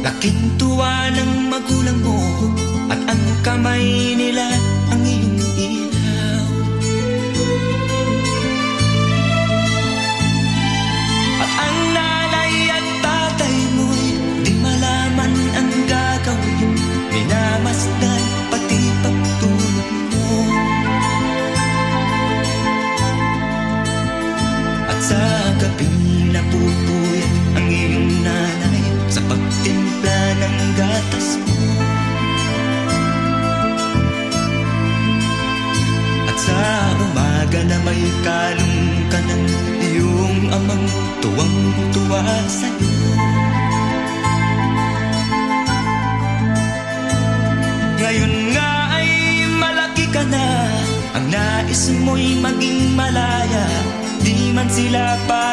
Laking tuwa ng magulang mo at ang kamay nila ang iyong ilaw. At ang nanay at tatay mo'y di malaman ang gagawin, minamasdan pati pagtulog mo. At sa gabing napupuyat ang iyong nanay sa pagtimpla ng gatas mo. At sa umaga na may kalong ka ng iyong amang tuwang-tuwa sa'yo. Ngayon nga ay malaki ka na, ang nais mo'y maging malaya, di man sila pa